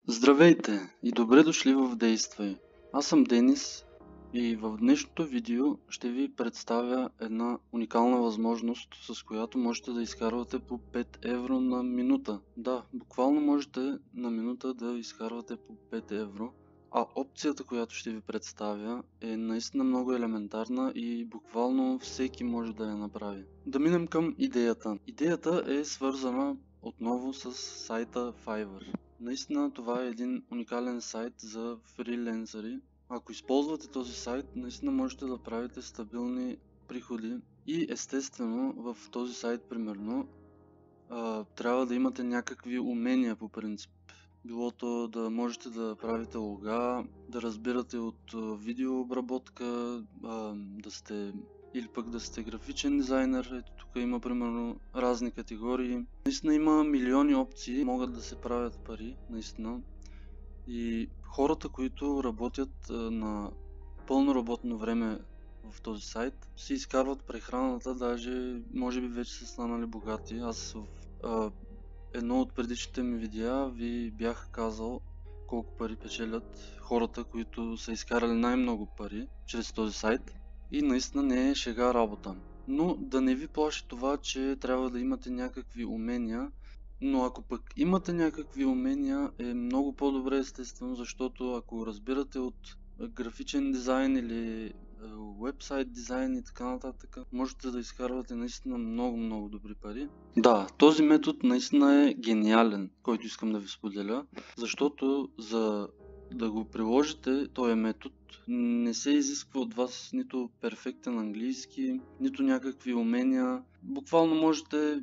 Здравейте и добре дошли в Действай! Аз съм Денис и в днешното видео ще ви представя една уникална възможност, с която можете да изкарвате по 5 евро на минута. Да, буквално можете на минута да изкарвате по 5 евро. А опцията, която ще ви представя, е наистина много елементарна и буквално всеки може да я направи. Да минем към идеята. Идеята е свързана отново с сайта Fiverr. Наистина това е един уникален сайт за фриленсъри. Ако използвате този сайт, наистина можете да правите стабилни приходи и естествено в този сайт примерно трябва да имате някакви умения по принцип. Било то да можете да правите лога, да разбирате от видеообработка, да сте или пък да сте графичен дизайнер. Ето тук има примерно разни категории. Наистина има милиони опции, могат да се правят пари, наистина. И хората, които работят на пълно работно време в този сайт, си изкарват прехраната, даже може би вече са станали богати. Аз в едно от предишните ми видеа ви бях казал колко пари печелят хората, които са изкарали най-много пари чрез този сайт. И наистина не е шега работа. Но да не ви плаши това, че трябва да имате някакви умения. Но ако пък имате някакви умения, е много по-добре естествено, защото ако разбирате от графичен дизайн или вебсайт дизайн и така нататък, можете да изкарвате наистина много добри пари. Да, този метод наистина е гениален, който искам да ви споделя, защото за да го приложите този метод, не се изисква от вас нито перфектен английски, нито някакви умения. Буквално можете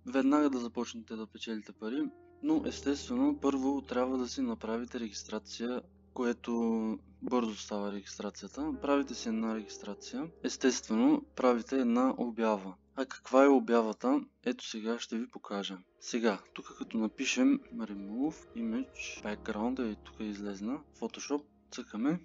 веднага да започнете да печелите пари, но естествено първо трябва да си направите регистрация, което бързо става регистрацията. Правите си една регистрация, естествено правите една обява. А каква е обявата? Ето сега ще ви покажа. Сега, тук като напишем Remove Image Background, тук е излезна Photoshop, цъкаме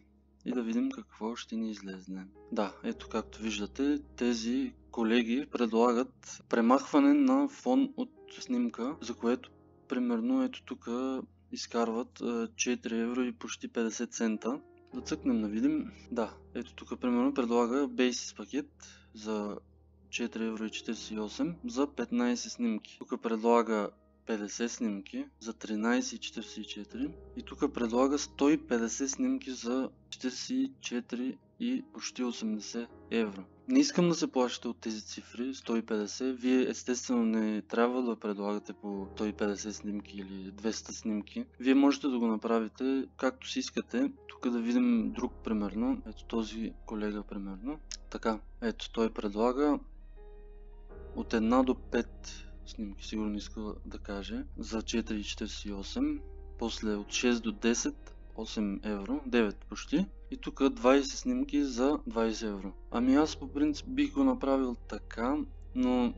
и да видим какво ще ни излезне. Да, ето както виждате, тези колеги предлагат премахване на фон от снимка, за което примерно ето тук изкарват 4 евро и почти 50 цента. Да цъкнем да видим. Да, ето тук примерно предлага Basis пакет за 4,48 евро за 15 снимки. Тук предлага 50 снимки за 13,44 и тук предлага 150 снимки за 44 и почти 80 евро. Не искам да се плащате от тези цифри, 150. Вие естествено не трябва да предлагате по 150 снимки или 200 снимки. Вие можете да го направите както си искате. Тук да видим друг примерно. Ето този колега примерно. Така, ето той предлага от 1 до 5 снимки, сигурно иска да каже, за 4,48. После от 6 до 10, 8 евро, 9 почти. И тук 20 снимки за 20 евро. Ами аз по принцип бих го направил така, но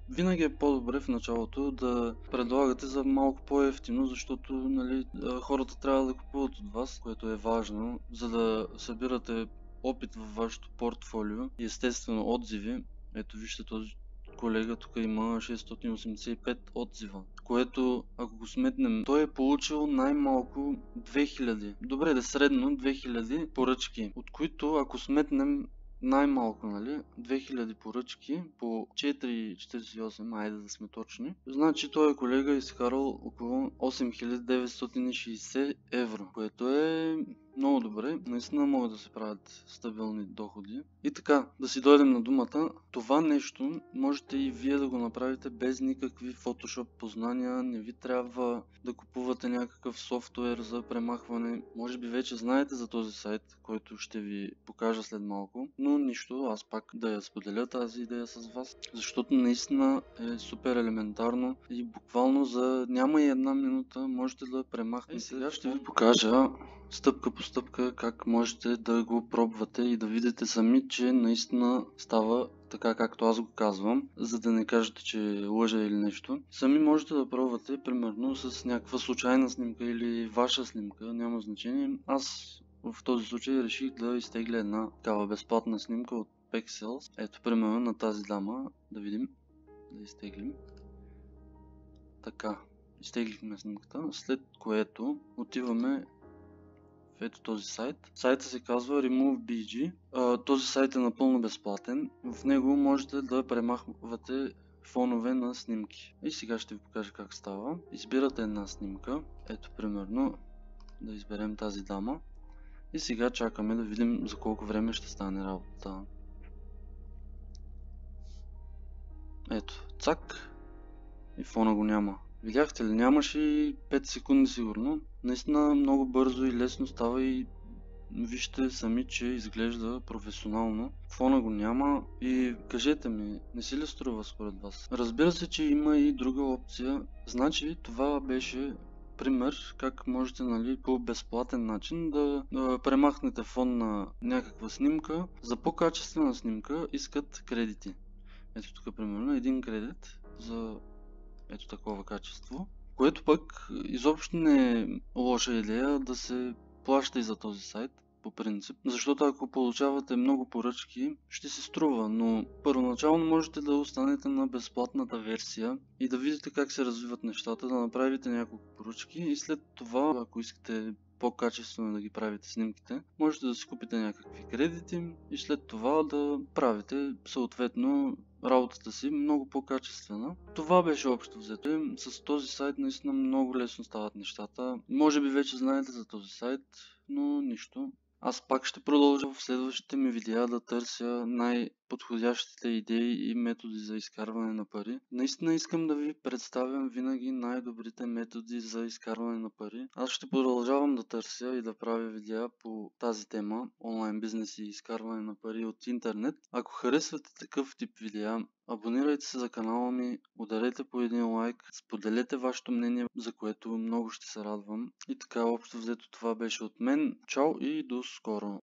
винаги е по-добре в началото да предлагате за малко по-евтино, защото нали, хората трябва да купуват от вас, което е важно, за да събирате опит във вашето портфолио и естествено отзиви. Ето вижте този колега тук има 685 отзива, което ако го сметнем, той е получил най-малко 2000, добре да средно 2000 поръчки, от които ако сметнем най-малко, нали, 2000 поръчки по 4,48, айде да сме точни, значи този колега е изкарал около 8960 евро, което е много добре, наистина могат да се правят стабилни доходи. И така, да си дойдем на думата, това нещо можете и вие да го направите без никакви Photoshop познания, не ви трябва да купувате някакъв софтуер за премахване. Може би вече знаете за този сайт, който ще ви покажа след малко, но нищо, аз пак да я споделя тази идея с вас, защото наистина е супер елементарно и буквално за няма и една минута можете да премахнете. Сега ще ви покажа стъпка по стъпка как можете да го пробвате и да видите сами, че наистина става така както аз го казвам, за да не кажете, че лъжа или нещо. Сами можете да пробвате примерно с някаква случайна снимка или ваша снимка, няма значение. Аз в този случай реших да изтегля една такава безплатна снимка от Pexels. Ето примерно на тази дама, да видим, да изтеглим. Така. изтеглихме снимката, след което отиваме в ето този сайт. Сайта се казва RemoveBG. Този сайт е напълно безплатен. В него можете да премахвате фонове на снимки. И сега ще ви покажа как става. Избирате една снимка. Ето примерно да изберем тази дама. И сега чакаме да видим за колко време ще стане работата. Ето, цак. И фона го няма. Видяхте ли? Нямаше и 5 секунди сигурно. Наистина много бързо и лесно става и вижте сами, че изглежда професионално. Фона го няма и кажете ми, не си ли струва според вас? Разбира се, че има и друга опция. Значи това беше пример как можете, нали, по безплатен начин да премахнете фон на някаква снимка. За по-качествена снимка искат кредити. Ето тук примерно един кредит за ето такова качество, което пък изобщо не е лоша идея да се плаща и за този сайт по принцип, защото ако получавате много поръчки, ще се струва, но първоначално можете да останете на безплатната версия и да видите как се развиват нещата, да направите няколко поръчки и след това, ако искате по-качествено да ги правите снимките, можете да си купите някакви кредити и след това да правите съответно работата си много по-качествена. Това беше общо взето. С този сайт наистина много лесно стават нещата. Може би вече знаете за този сайт, но нищо. Аз пак ще продължа в следващите ми видеа да търся най-подходящите идеи и методи за изкарване на пари. Наистина искам да ви представям винаги най-добрите методи за изкарване на пари. Аз ще продължавам да търся и да правя видеа по тази тема, онлайн бизнес и изкарване на пари от интернет. Ако харесвате такъв тип видеа, абонирайте се за канала ми, ударете по един лайк, споделете вашето мнение, за което много ще се радвам. И така общо взето това беше от мен. Чао и до скоро!